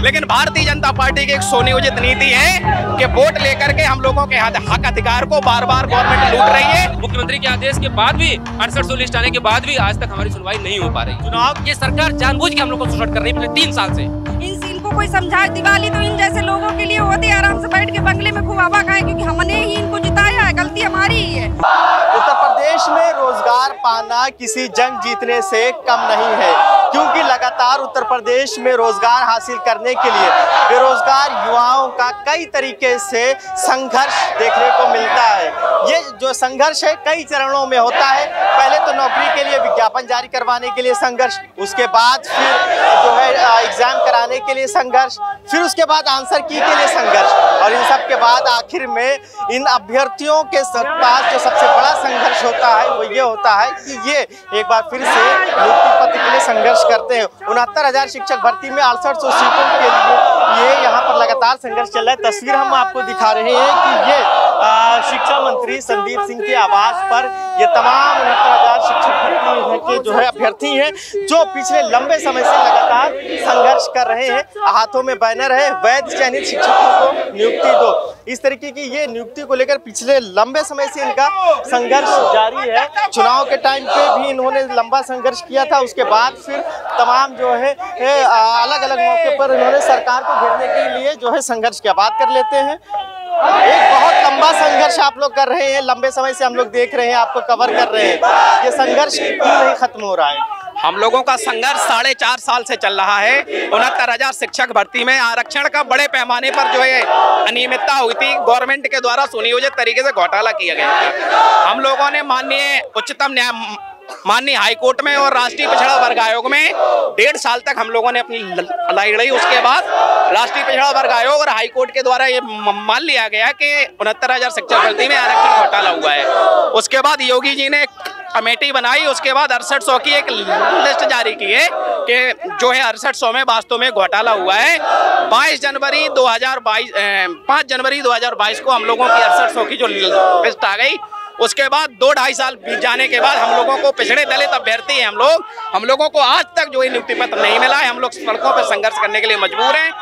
लेकिन भारतीय जनता पार्टी की एक सुनियोजित नीति है कि वोट लेकर के हम लोगों के हक अधिकार को बार बार गवर्नमेंट लूट रही है। मुख्यमंत्री के आदेश के बाद भी 6800 लिस्ट आने के बाद भी आज तक हमारी सुनवाई नहीं हो पा रही। चुनाव ये सरकार जानबूझ के हम लोग को शोषण कर रही है पिछले 3 साल से। इनको कोई समझाए, दिवाली तो इन जैसे लोगों के लिए होती है, आराम से बैठ के बंगले में खूब हवा खाए, क्योंकि हमने ही इनको जिताया है, गलती हमारी ही है। उत्तर प्रदेश में रोजगार पाना किसी जंग जीतने से कम नहीं है, क्योंकि लगातार उत्तर प्रदेश में रोजगार हासिल करने के लिए बेरोजगार युवाओं का कई तरीके से संघर्ष देखने को मिलता है। ये जो संघर्ष है कई चरणों में होता है। पहले तो नौकरी के लिए विज्ञापन जारी करवाने के लिए संघर्ष, उसके बाद फिर जो है एग्जाम कराने के लिए संघर्ष, फिर उसके बाद आंसर की के लिए संघर्ष, और इन सब के बाद आखिर में इन अभ्यर्थियों के पास जो सबसे बड़ा संघर्ष होता है वो ये होता है कि ये एक बार फिर से नियुक्ति पत्र के लिए संघर्ष करते हैं। 69,000 शिक्षक भर्ती में 6800 सीटों के लिए ये यहाँ पर लगातार संघर्ष चल रहा है। तस्वीर हम आपको दिखा रहे हैं कि ये शिक्षा मंत्री संदीप सिंह के आवास पर ये तमाम 69,000 शिक्षक भर्ती के जो है अभ्यर्थी हैं, जो पिछले लंबे समय से लगातार संघर्ष कर रहे हैं। हाथों में बैनर है, वैध चयनित शिक्षकों को नियुक्ति दो। इस तरीके की ये नियुक्ति को लेकर पिछले लंबे समय से इनका संघर्ष जारी है। चुनाव के टाइम पे भी इन्होंने लंबा संघर्ष किया था, उसके बाद फिर तमाम जो है अलग अलग मौके पर इन्होंने सरकार को घेरने के लिए जो है संघर्ष की बात कर लेते हैं। एक बहुत लंबा संघर्ष आप लोग कर रहे हैं, लंबे समय से हम लोग देख रहे हैं, आपको कवर कर रहे हैं। ये संघर्ष क्यों नहीं खत्म हो रहा है? हम लोगों का संघर्ष 4.5 साल से चल रहा है। 69,000 शिक्षक भर्ती में आरक्षण का बड़े पैमाने पर जो है अनियमितता हुई थी, गवर्नमेंट के द्वारा सुनियोजित तरीके से घोटाला किया गया। हम लोगों ने माननीय हाईकोर्ट में और राष्ट्रीय पिछड़ा वर्ग आयोग में 1.5 साल तक हम लोगों ने अपनी लड़ाई लड़ी। उसके बाद राष्ट्रीय पिछड़ा वर्ग आयोग और हाईकोर्ट के द्वारा ये मान लिया गया कि 69,000 शिक्षक भर्ती में आरक्षण घोटाला हुआ है। उसके बाद योगी जी ने कमेटी बनाई, उसके बाद 6800 की एक लिस्ट जारी की है कि जो है 6800 में वास्तव में घोटाला हुआ है। 5 जनवरी 2022 को हम लोगों की 6800 की जो लिस्ट आ गई, उसके बाद 2-2.5 साल बीत जाने के बाद हम लोगों को पिछड़े दलित अभ्यर्थी हैं हम लोगों को आज तक जो है नियुक्ति पत्र नहीं मिला है। हम लोग सड़कों पर संघर्ष करने के लिए मजबूर हैं।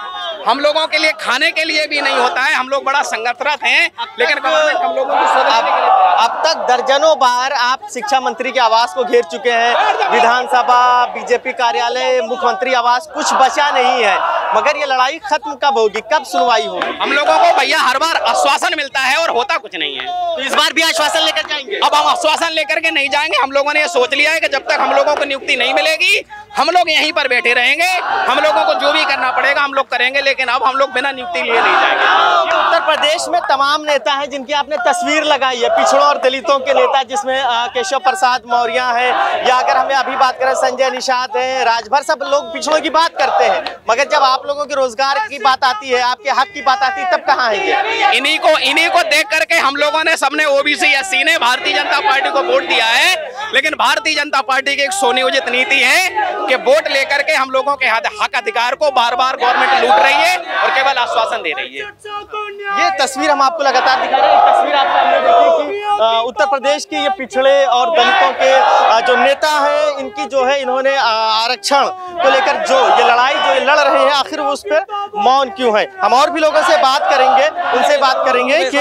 हम लोगों के लिए खाने के लिए भी नहीं होता है। हम लोग बड़ा संघर्षरत हैं, लेकिन गवर्नमेंट हम लोगों को अब तक दर्जनों बार आप शिक्षा मंत्री के आवास को घेर चुके हैं, विधानसभा, बीजेपी कार्यालय, मुख्यमंत्री आवास, कुछ बचा नहीं है। मगर ये लड़ाई खत्म कब होगी, कब सुनवाई होगी? हम लोगों को भैया हर बार आश्वासन मिलता है और होता कुछ नहीं है। तो इस बार भी आश्वासन लेकर जाएंगे? अब हम आश्वासन लेकर के नहीं जाएंगे। हम लोगों ने ये सोच लिया है कि जब तक हम लोगों को नियुक्ति नहीं मिलेगी हम लोग यहीं पर बैठे रहेंगे। हम लोगों को जो भी करना पड़ेगा हम लोग करेंगे, लेकिन अब हम लोग बिना नियुक्ति लिए नहीं जाएंगे। उत्तर प्रदेश में तमाम नेता हैं जिनकी आपने तस्वीर लगाई है, पिछड़ों और दलितों के नेता, जिसमें केशव प्रसाद मौर्य है, या अगर हमें अभी बात करें संजय निषाद है, राजभर, सब लोग पिछड़ों की बात करते हैं। मगर जब आप लोगों के रोजगार की बात आती है, आपके हक की बात आती है, तब कहाँ है ये? इन्हीं को देख करके हम लोगों ने सबने ओबीसी एससी ने भारतीय जनता पार्टी को वोट दिया है। लेकिन भारतीय जनता पार्टी की एक सुनियोजित नीति है कि वोट लेकर के हम लोगों के हक अधिकार को बार बार गवर्नमेंट लूट रही है और केवल आश्वासन दे रही है। ये तस्वीर हम आपको लगातार दिखा रहे हैं। तस्वीर आप सामने देखिए कि उत्तर प्रदेश के ये पिछड़े और दलितों के जो नेता हैं, इनकी जो है इन्होंने आरक्षण को लेकर जो ये लड़ाई जो ये लड़ रहे हैं, आखिर वो उस पर मौन क्यों है? हम और भी लोगों से बात करेंगे, उनसे बात करेंगे कि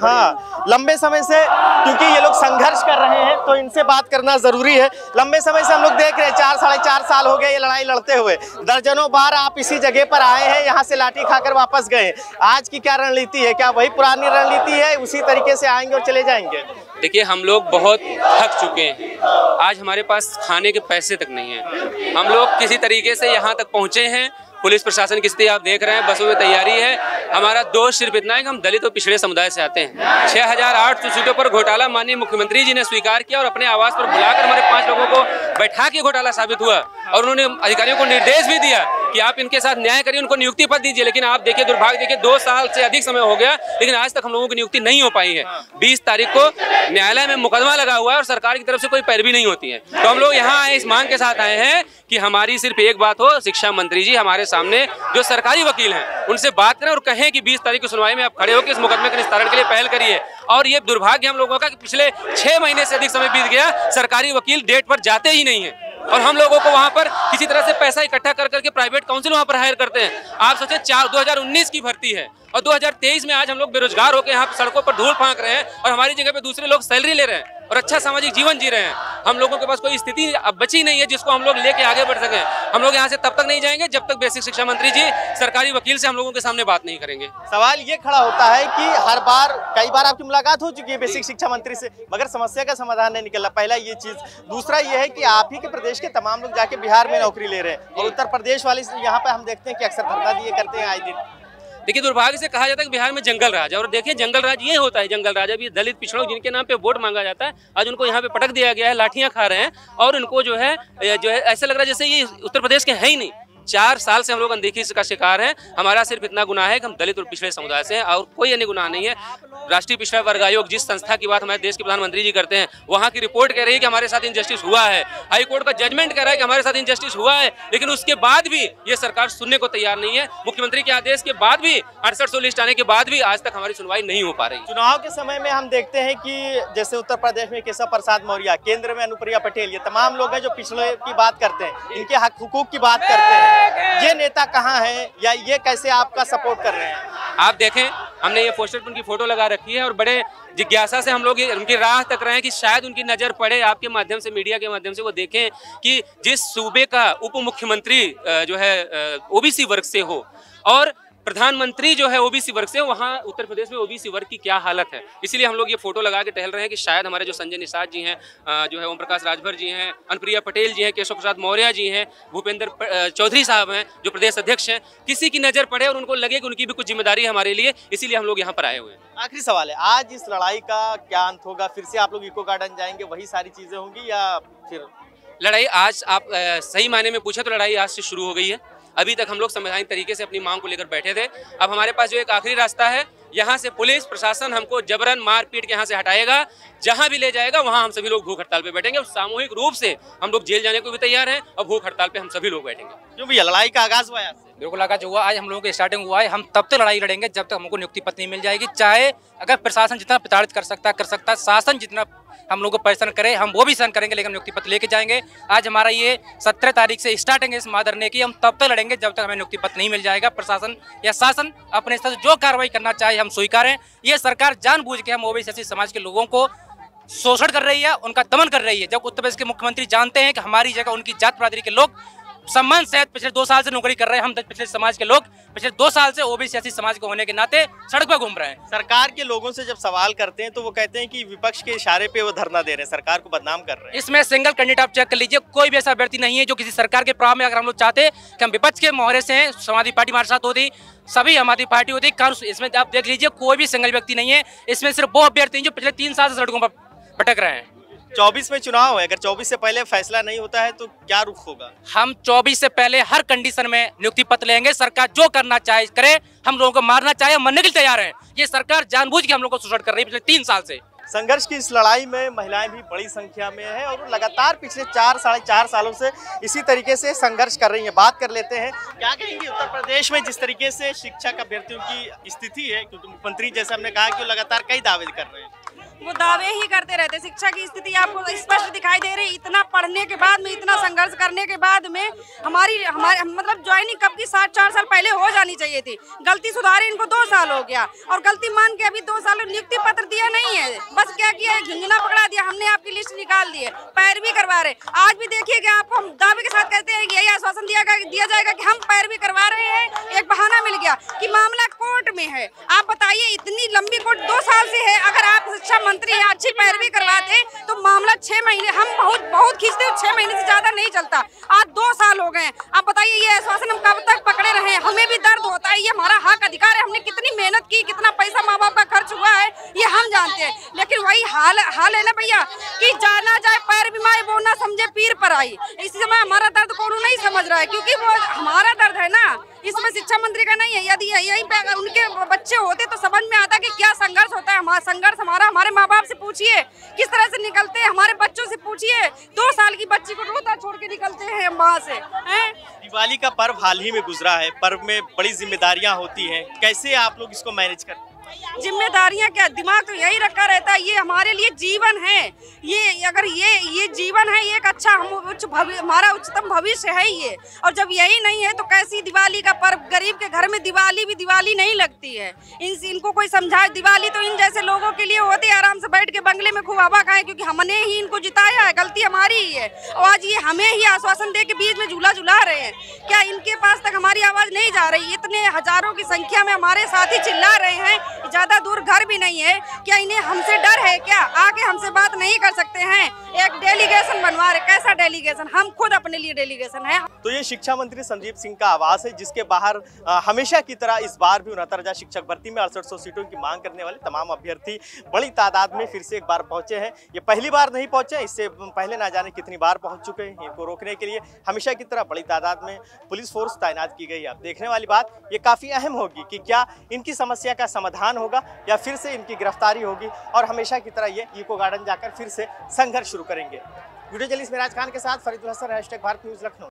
हाँ, लंबे समय से क्योंकि ये लोग संघर्ष कर रहे हैं तो इनसे बात करना जरूरी है। लंबे समय से हम लोग देख रहे हैं, 4-4.5 साल हो गए ये लड़ाई लड़ते हुए। दर्जनों बार आप इसी जगह पर आए हैं, यहाँ से लाठी खाकर वापस गए। आज की क्या रणनीति है? क्या वही पुरानी रणनीति है, उसी तरीके से आएंगे और चले जाएंगे? देखिए, हम लोग बहुत थक चुके हैं। आज हमारे पास खाने के पैसे तक नहीं है। हम लोग किसी तरीके से यहाँ तक पहुँचे हैं। पुलिस प्रशासन की स्थिति आप देख रहे हैं, बसों में तैयारी है। हमारा दोष सिर्फ इतना है कि हम दलित और पिछड़े समुदाय से आते हैं। 6,800 सीटों पर घोटाला माननीय मुख्यमंत्री जी ने स्वीकार किया और अपने आवास पर बुलाकर हमारे 5 लोगों को बैठा के घोटाला साबित हुआ। और उन्होंने अधिकारियों को निर्देश भी दिया कि आप इनके साथ न्याय करिए, उनको नियुक्ति पत्र दीजिए। लेकिन आप देखिए, दुर्भाग्य देखिए, 2 साल से अधिक समय हो गया, लेकिन आज तक हम लोगों की नियुक्ति नहीं हो पाई है। 20 तारीख को न्यायालय में मुकदमा लगा हुआ है और सरकार की तरफ से कोई पैरवी नहीं होती है। तो हम लोग यहाँ आए, इस मांग के साथ आए हैं कि हमारी सिर्फ एक बात हो, शिक्षा मंत्री जी हमारे सामने जो सरकारी वकील हैं उनसे बात करें और कहें कि 20 तारीख की सुनवाई में आप खड़े होकर इस मुकदमे के निस्तारण के लिए पहल करिए। और ये दुर्भाग्य हम लोगों का कि पिछले 6 महीने से अधिक समय बीत गया, सरकारी वकील डेट पर जाते ही नहीं है। और हम लोगों को वहाँ पर किसी तरह से पैसा इकट्ठा कर करके प्राइवेट काउंसिल वहाँ पर हायर करते हैं। आप सोचिए 2019 की भर्ती है और 2023 में आज हम लोग बेरोजगार होकर यहाँ सड़कों पर धूल फांक रहे हैं और हमारी जगह पे दूसरे लोग सैलरी ले रहे हैं और अच्छा सामाजिक जीवन जी रहे हैं। हम लोगों के पास कोई स्थिति अब बची नहीं है जिसको हम लोग लेके आगे बढ़ सकें। हम लोग यहाँ से तब तक नहीं जाएंगे जब तक बेसिक शिक्षा मंत्री जी सरकारी वकील से हम लोगों के सामने बात नहीं करेंगे। सवाल ये खड़ा होता है कि हर बार कई बार आपकी मुलाकात हो चुकी है बेसिक शिक्षा मंत्री से, मगर समस्या का समाधान नहीं निकला। पहला ये चीज, दूसरा ये है कि आप ही के प्रदेश के तमाम लोग जाके बिहार में नौकरी ले रहे हैं और उत्तर प्रदेश वाले यहाँ पे हम देखते हैं कि अक्सर धरना दिए करते हैं आए दिन। देखिए, दुर्भाग्य से कहा जाता है कि बिहार में जंगल राज है और देखिए जंगल राज ये होता है। जंगल राज अभी दलित पिछड़ों जिनके नाम पे वोट मांगा जाता है, आज उनको यहाँ पे पटक दिया गया है, लाठियां खा रहे हैं और उनको जो है ऐसा लग रहा है जैसे ये उत्तर प्रदेश के हैं ही नहीं। 4 साल से हम लोग अनदेखी का शिकार हैं। हमारा सिर्फ इतना गुनाह है कि हम दलित और पिछड़े समुदाय से हैं और कोई अन्य गुनाह नहीं है। राष्ट्रीय पिछड़ा वर्ग आयोग जिस संस्था की बात हमारे देश के प्रधानमंत्री जी करते हैं, वहाँ की रिपोर्ट कह रही है कि हमारे साथ इनजस्टिस हुआ है। हाई कोर्ट का जजमेंट कह रहा है कि हमारे साथ इनजस्टिस हुआ है, लेकिन उसके बाद भी ये सरकार सुनने को तैयार नहीं है। मुख्यमंत्री के आदेश के बाद भी 6800 लिस्ट आने के बाद भी आज तक हमारी सुनवाई नहीं हो पा रही। चुनाव के समय में हम देखते हैं कि जैसे उत्तर प्रदेश में केशव प्रसाद मौर्य, केंद्र में अनुप्रिया पटेल, ये तमाम लोग हैं जो पिछड़े की बात करते हैं, इनके हक हुकूक की बात करते हैं। ये नेता कहाँ है या ये कैसे आपका सपोर्ट कर रहे हैं? आप देखें, हमने ये पोस्टर पर उनकी फोटो लगा रखी है और बड़े जिज्ञासा से हम लोग उनकी राह तक रहे हैं कि शायद उनकी नज़र पड़े आपके माध्यम से, मीडिया के माध्यम से वो देखें कि जिस सूबे का उप मुख्यमंत्री जो है ओबीसी वर्ग से हो और प्रधानमंत्री जो है ओबीसी वर्ग से, वहाँ उत्तर प्रदेश में ओबीसी वर्ग की क्या हालत है। इसीलिए हम लोग ये फोटो लगा के टहल रहे हैं कि शायद हमारे जो संजय निषाद जी हैं, जो है ओम प्रकाश राजभर जी हैं, अनुप्रिया पटेल जी हैं, केशव प्रसाद मौर्य जी हैं, भूपेंद्र चौधरी साहब हैं जो प्रदेश अध्यक्ष हैं, किसी की नज़र पड़े और उनको लगे कि उनकी भी कुछ जिम्मेदारी है हमारे लिए, इसीलिए हम लोग यहाँ पर आए हुए हैं। आखिरी सवाल है, आज इस लड़ाई का क्या अंत होगा? फिर से आप लोग इको गार्डन जाएंगे, वही सारी चीजें होंगी या फिर लड़ाई? आज आप सही मायने में पूछे तो लड़ाई आज से शुरू हो गई है। अभी तक हम लोग संवैधानिक तरीके से अपनी मांग को लेकर बैठे थे। अब हमारे पास जो एक आखिरी रास्ता है, यहाँ से पुलिस प्रशासन हमको जबरन मार पीट के यहाँ से हटाएगा, जहाँ भी ले जाएगा वहाँ हम सभी लोग भूख हड़ताल पे बैठेंगे और सामूहिक रूप से हम लोग जेल जाने को भी तैयार हैं और भूख हड़ताल पे हम सभी लोग बैठेंगे। क्यों भैया, लड़ाई का आगाज हुआ है? बिल्कुल आगाज हुआ, आज हम लोगों की स्टार्टिंग हुआ है। हम तब तक लड़ाई लड़ेंगे जब तक हमको नियुक्ति पत्र नहीं मिल जाएगी। चाहे अगर प्रशासन जितना प्रताड़ित कर सकता है, शासन जितना हम लोग को परेशान करे, हम वो भी सहन करेंगे, लेकिन नियुक्ति पत्र लेके जाएंगे। आज हमारा ये 17 तारीख से स्टार्टिंग है इस महाधरने की। हम तब तक लड़ेंगे जब तक हमें नियुक्ति पत्र नहीं मिल जाएगा। प्रशासन या शासन अपने स्तर से जो कार्रवाई करना चाहे हम स्वीकार हैं। ये सरकार जानबूझ के हम ओबीसी समाज के लोगों को शोषण कर रही है, उनका दमन कर रही है। जब उत्तर प्रदेश के मुख्यमंत्री जानते हैं कि हमारी जगह उनकी जात बिरादरी के लोग सम्मान सहित पिछले 2 साल से नौकरी कर रहे हैं, हम पिछले समाज के लोग पिछले 2 साल से ओबीसी समाज के होने के नाते सड़क पर घूम रहे हैं। सरकार के लोगों से जब सवाल करते हैं तो वो कहते हैं कि विपक्ष के इशारे पे वो धरना दे रहे हैं, सरकार को बदनाम कर रहे हैं। इसमें सिंगल कैंडिडेट आप चेक कर लीजिए, कोई भी ऐसा अभ्यर्थी नहीं है जो किसी सरकार के प्रभाव में, अगर हम लोग चाहते कि हम विपक्ष के मोहरे से हैं, समाजवादी पार्टी हमारे साथ होती, सभी हमारी पार्टी होती, इसमें आप देख लीजिए कोई भी सिंगल व्यक्ति नहीं है। इसमें सिर्फ वो अभ्यर्थी जो पिछले 3 साल से सड़कों पर भटक रहे हैं। 24 में चुनाव है, अगर 24 से पहले फैसला नहीं होता है तो क्या रुख होगा? हम 24 से पहले हर कंडीशन में नियुक्ति पत्र लेंगे। सरकार जो करना चाहे करे, हम लोगों को मारना चाहे हम मरने के लिए तैयार हैं। ये सरकार जानबूझ के हम लोग को शोषण कर रही है पिछले 3 साल से। संघर्ष की इस लड़ाई में महिलाएं भी बड़ी संख्या में हैं और लगातार पिछले 4 साढ़े 4 सालों से इसी तरीके से संघर्ष कर रही हैं। बात कर लेते हैं, क्या कहेंगी उत्तर प्रदेश में जिस तरीके से शिक्षा का अभ्यर्थियों की स्थिति है, क्योंकि मुख्यमंत्री जैसे हमने कहा कि वो लगातार कई दावे कर रहे हैं, वो दावे ही करते रहते। शिक्षा की स्थिति आपको स्पष्ट दिखाई दे रही। इतना पढ़ने के बाद में, इतना संघर्ष करने के बाद में हमारे मतलब ज्वाइनिंग कब की 4 साल पहले हो जानी चाहिए थी। गलती सुधारे इनको 2 साल हो गया और गलती मान के अभी 2 साल नियुक्ति पत्र दिया नहीं है। बस क्या किया है, झुंझुना पकड़ा दिया, हमने आपकी लिस्ट निकाल दी है, पैरवी करवा रहे। आज भी देखिए कि आपको हम दावे के साथ कहते हैं कि यही आश्वासन दिया जाएगा कि हम पैरवी करवा रहे हैं। एक बहाना मिल गया कि मामला कोर्ट में है। आप बताइए, इतनी लंबी कोर्ट 2 साल से है, अगर आप शिक्षा मंत्री यहाँ अच्छी पैरवी करवाते तो मामला 6 महीने, हम बहुत खींचते, 6 महीने से ज्यादा नहीं चलता। आज 2 साल हो गए। अब बताइए ये आश्वासन हम कब तक पकड़े रहे? हमें भी दर्द होता है, ये हमारा हक अधिकार है। हमने कितनी मेहनत की, कितना पैसा माँ बाप का खर्च हुआ है, ये हम जानते हैं। लेकिन वही हाल है ना भैया कि जाना जाए पैर बीमारी, वो ना समझे पीर पर आई। इस समय हमारा दर्द कौन नहीं समझ रहा है, क्योंकि वो हमारा दर्द है ना, इसमें शिक्षा मंत्री का नहीं है। यदि यही पे अगर उनके बच्चे होते तो समझ में आता कि क्या संघर्ष होता है। हमारा संघर्ष हमारे माँ बाप से पूछिए किस तरह से निकलते हैं, हमारे बच्चों से पूछिए। 2 साल की बच्ची को रोता छोड़ के निकलते हैं वहाँ से। दिवाली का पर्व हाल ही में गुजरा है, पर्व में बड़ी जिम्मेदारियां होती हैं, कैसे आप लोग इसको मैनेज करते हैं? जिम्मेदारियां क्या, दिमाग तो यही रखा रहता है। ये हमारे लिए जीवन है, ये अगर ये जीवन है, ये एक अच्छा हमारा उच्चतम भविष्य है ये। और जब यही नहीं है तो कैसी दिवाली का पर्व, गरीब के घर में दिवाली भी दिवाली नहीं लगती है। इनको कोई समझाए, दिवाली तो इन जैसे लोगों के लिए होती है, आराम से बैठ के बंगले में खूब हवा खाएं, क्योंकि हमने ही इनको जिताया है, गलती हमारी ही है। और आज ये हमें ही आश्वासन दे के बीच में झूला झुला रहे हैं। क्या इनके पास तक हमारी आवाज नहीं जा रही? इतने हजारों की संख्या में हमारे साथी चिल्ला रहे हैं, ज्यादा दूर घर भी नहीं है। क्या इन्हें हमसे डर है क्या? आके हमसे बात नहीं कर सकते हैं? एक डेलीगेशन बनवा रहे, कैसा डेलीगेशन? हम खुद अपने लिए डेलीगेशन है। तो ये शिक्षा मंत्री संजीव सिंह का आवास है, जिसके बाहर हमेशा की तरह इस बार भी 69,000 शिक्षक भर्ती में 6800 सीटों की मांग करने वाले तमाम अभ्यर्थी बड़ी तादाद में फिर से एक बार पहुंचे हैं। ये पहली बार नहीं पहुंचे, इससे पहले ना जाने कितनी बार पहुंच चुके हैं। इनको रोकने के लिए हमेशा की तरह बड़ी तादाद में पुलिस फोर्स तैनात की गई है। अब देखने वाली बात ये काफी अहम होगी कि क्या इनकी समस्या का समाधान होगा या फिर से इनकी गिरफ्तारी होगी और हमेशा की तरह ये इको गार्डन जाकर फिर से संघर्ष शुरू करेंगे। वीडियो जर्नलिस्ट मेराज खान के साथ फरीदुल हसन, #भारत न्यूज़ लखनऊ।